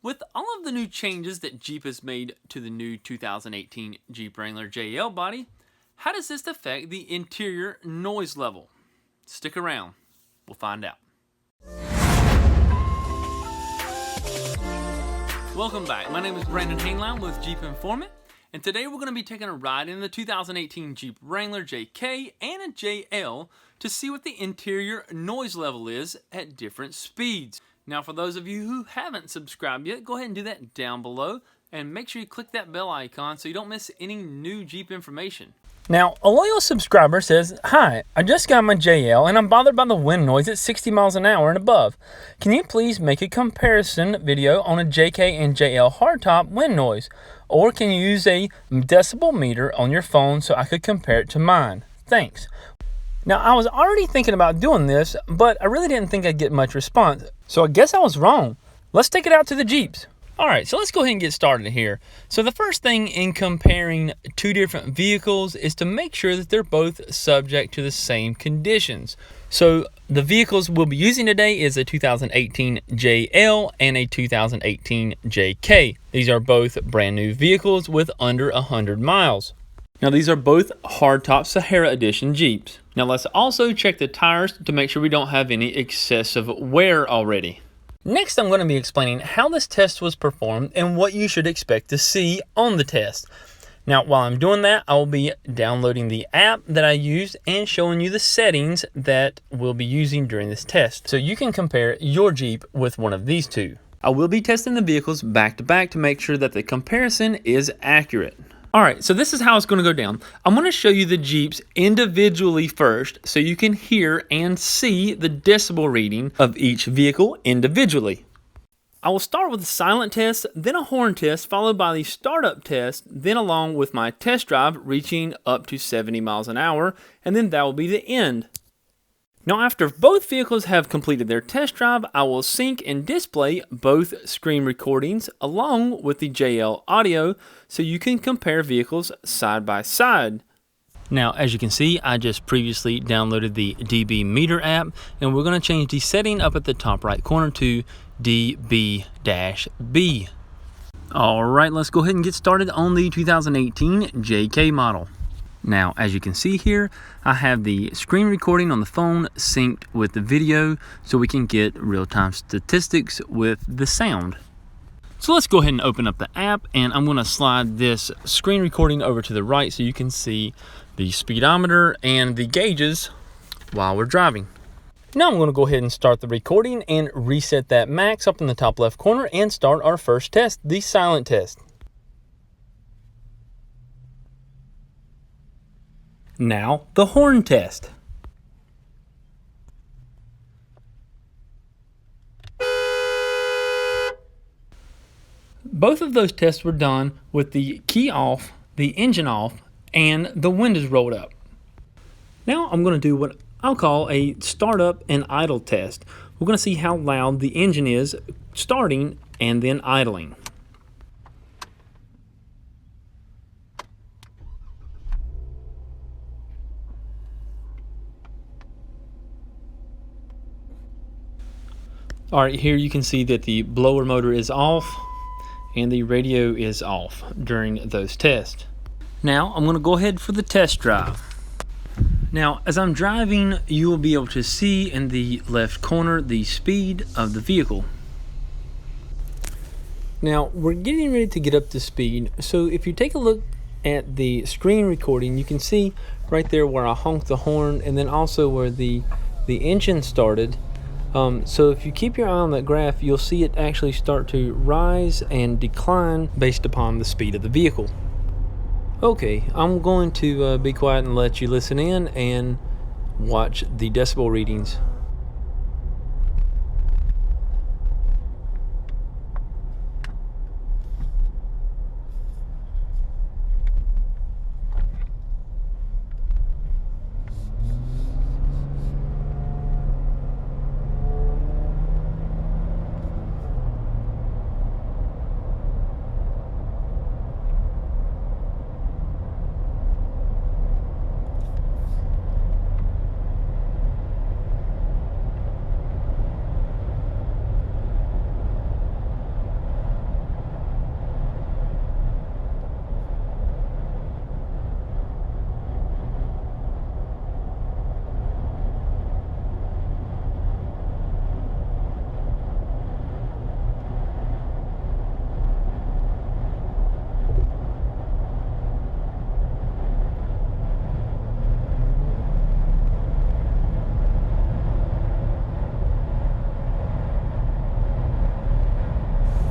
With all of the new changes that Jeep has made to the new 2018 Jeep Wrangler JL body, how does this affect the interior noise level? Stick around, we'll find out. Welcome back, my name is Brandon Hainline with Jeep Informant, and today we're going to be taking a ride in the 2018 Jeep Wrangler JK and a JL to see what the interior noise level is at different speeds. Now, for those of you who haven't subscribed yet, go ahead and do that down below and make sure you click that bell icon so you don't miss any new Jeep information. Now, a loyal subscriber says, "Hi, I just got my JL and I'm bothered by the wind noise at 60 miles an hour and above. Can you please make a comparison video on a JK and JL hardtop wind noise? Or can you use a decibel meter on your phone so I could compare it to mine? Thanks." Now, I was already thinking about doing this, but I really didn't think I'd get much response. So I guess I was wrong. Let's take it out to the Jeeps. All right, so let's go ahead and get started here. So the first thing in comparing two different vehicles is to make sure that they're both subject to the same conditions. So the vehicles we'll be using today is a 2018 JL and a 2018 JK. These are both brand new vehicles with under 100 miles. Now, these are both hardtop Sahara edition Jeeps. Now, let's also check the tires to make sure we don't have any excessive wear already. Next, I'm going to be explaining how this test was performed and what you should expect to see on the test. Now, while I'm doing that, I will be downloading the app that I used and showing you the settings that we'll be using during this test, so you can compare your Jeep with one of these two. I will be testing the vehicles back to back to make sure that the comparison is accurate. Alright, so this is how it's going to go down. I'm going to show you the Jeeps individually first so you can hear and see the decibel reading of each vehicle individually. I will start with a silent test, then a horn test, followed by the startup test, then along with my test drive reaching up to 70 miles an hour, and then that will be the end. Now, after both vehicles have completed their test drive, I will sync and display both screen recordings along with the JL audio so you can compare vehicles side by side. Now, as you can see, I just previously downloaded the dB meter app, and we're going to change the setting up at the top right corner to dB-B. All right, let's go ahead and get started on the 2018 JK model. Now, as you can see here, I have the screen recording on the phone synced with the video so we can get real-time statistics with the sound. So let's go ahead and open up the app, and I'm going to slide this screen recording over to the right so you can see the speedometer and the gauges while we're driving. Now I'm going to go ahead and start the recording and reset that max up in the top left corner and start our first test, the silent test. Now, the horn test. Both of those tests were done with the key off, the engine off, and the windows rolled up. Now I'm going to do what I'll call a startup and idle test. We're going to see how loud the engine is starting and then idling. Alright, here you can see that the blower motor is off and the radio is off during those tests. Now I'm going to go ahead for the test drive. Now, as I'm driving, you will be able to see in the left corner the speed of the vehicle. Now, we're getting ready to get up to speed, so if you take a look at the screen recording, you can see right there where I honked the horn and then also where the engine started. So if you keep your eye on that graph, you'll see it actually start to rise and decline based upon the speed of the vehicle. Okay, I'm going to be quiet and let you listen in and watch the decibel readings.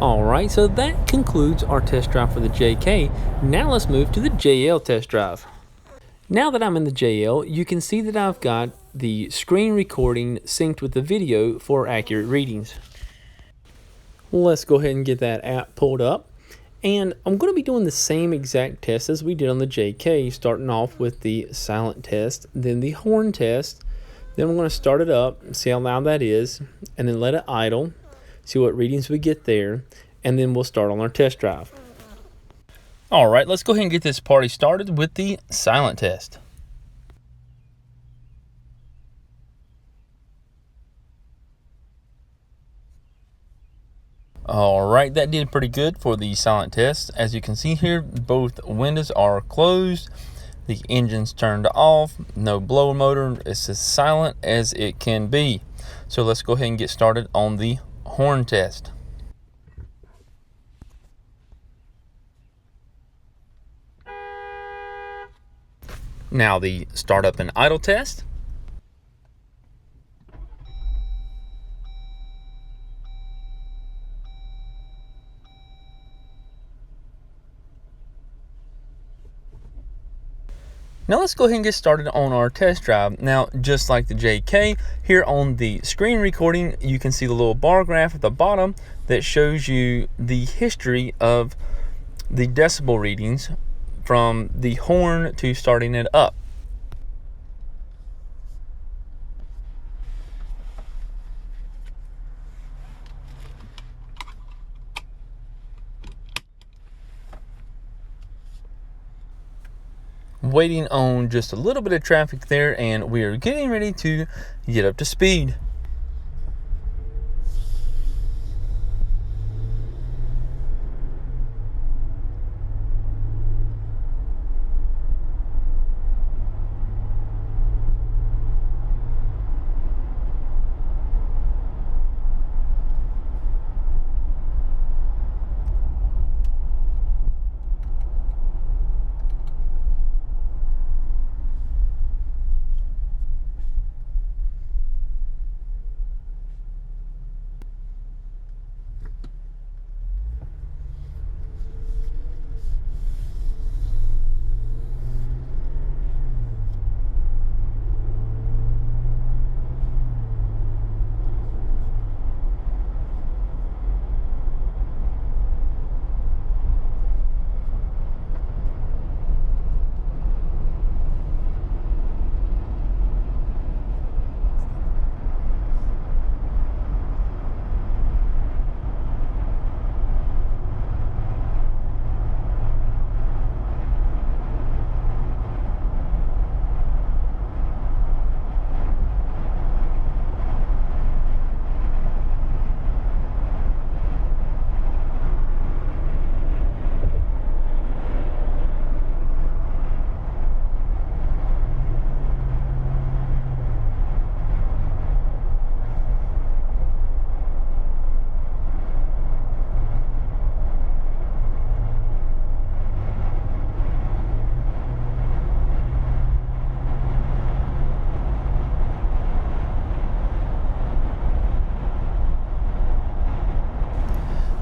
Alright, so that concludes our test drive for the JK. Now let's move to the JL test drive. Now that I'm in the JL, you can see that I've got the screen recording synced with the video for accurate readings. Let's go ahead and get that app pulled up. And I'm going to be doing the same exact test as we did on the JK, starting off with the silent test, then the horn test. Then we're going to start it up, see how loud that is, and then let it idle, see what readings we get there, and then we'll start on our test drive. All right, let's go ahead and get this party started with the silent test. All right, that did pretty good for the silent test. As you can see here, both windows are closed. The engine's turned off, no blower motor. It's as silent as it can be. So let's go ahead and get started on the horn test. Now the startup and idle test. Now let's go ahead and get started on our test drive. Now, just like the JK, here on the screen recording, you can see the little bar graph at the bottom that shows you the history of the decibel readings from the horn to starting it up. Waiting on just a little bit of traffic there, and we are getting ready to get up to speed.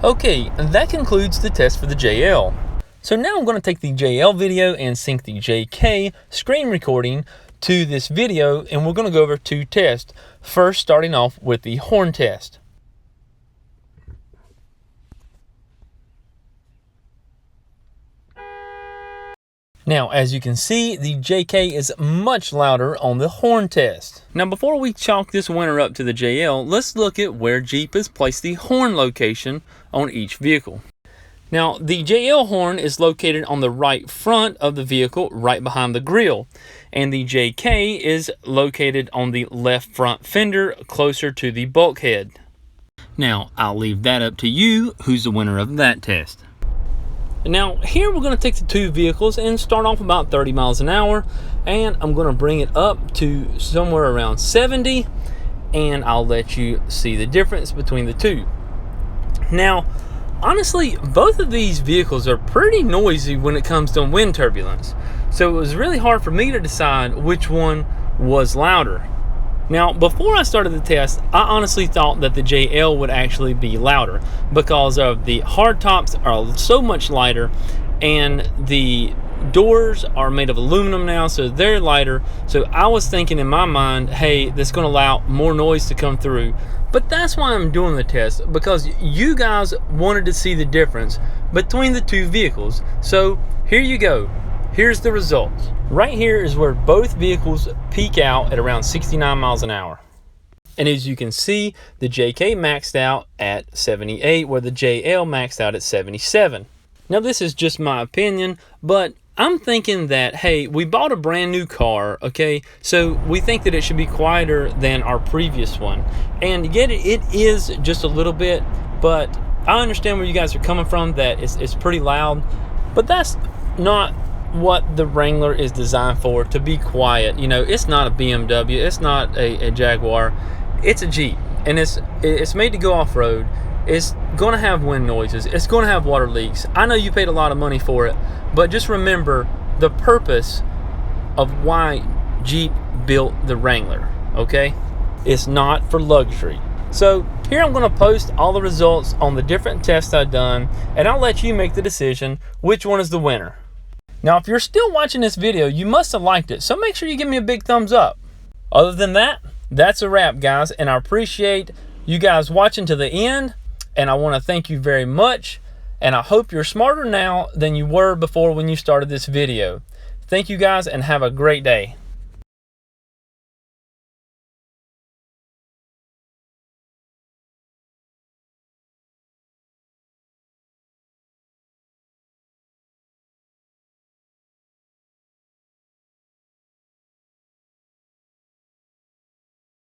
Okay, that concludes the test for the JL. So now I'm going to take the JL video and sync the JK screen recording to this video, and we're going to go over two tests. First, starting off with the horn test. Now, as you can see, the JK is much louder on the horn test. Now, before we chalk this winner up to the JL, let's look at where Jeep has placed the horn location on each vehicle. Now, the JL horn is located on the right front of the vehicle, right behind the grille, and the JK is located on the left front fender, closer to the bulkhead. Now, I'll leave that up to you, who's the winner of that test. Now, here we're going to take the two vehicles and start off about 30 miles an hour, and I'm going to bring it up to somewhere around 70, and I'll let you see the difference between the two. Now, honestly, both of these vehicles are pretty noisy when it comes to wind turbulence, so it was really hard for me to decide which one was louder. Now, before I started the test, I honestly thought that the JL would actually be louder because of the hardtops are so much lighter, and the doors are made of aluminum now, so they're lighter. So I was thinking in my mind, hey, that's going to allow more noise to come through. But that's why I'm doing the test, because you guys wanted to see the difference between the two vehicles. So here you go. Here's the results. Right here is where both vehicles peak out at around 69 miles an hour. And as you can see, the JK maxed out at 78, where the JL maxed out at 77. Now this is just my opinion, but I'm thinking that, hey, we bought a brand new car, okay? So we think that it should be quieter than our previous one. And yet it is just a little bit, but I understand where you guys are coming from, that it's pretty loud. But that's not what the Wrangler is designed for, to be quiet. You know, it's not a BMW, it's not a Jaguar, it's a Jeep, and it's made to go off-road. It's going to have wind noises, it's going to have water leaks. I know you paid a lot of money for it, but just remember the purpose of why Jeep built the Wrangler, okay? It's not for luxury. So here I'm going to post all the results on the different tests I've done, and I'll let you make the decision which one is the winner. Now, if you're still watching this video, you must have liked it, so make sure you give me a big thumbs up. Other than that, that's a wrap, guys, and I appreciate you guys watching to the end, and I want to thank you very much, and I hope you're smarter now than you were before when you started this video. Thank you guys, and have a great day.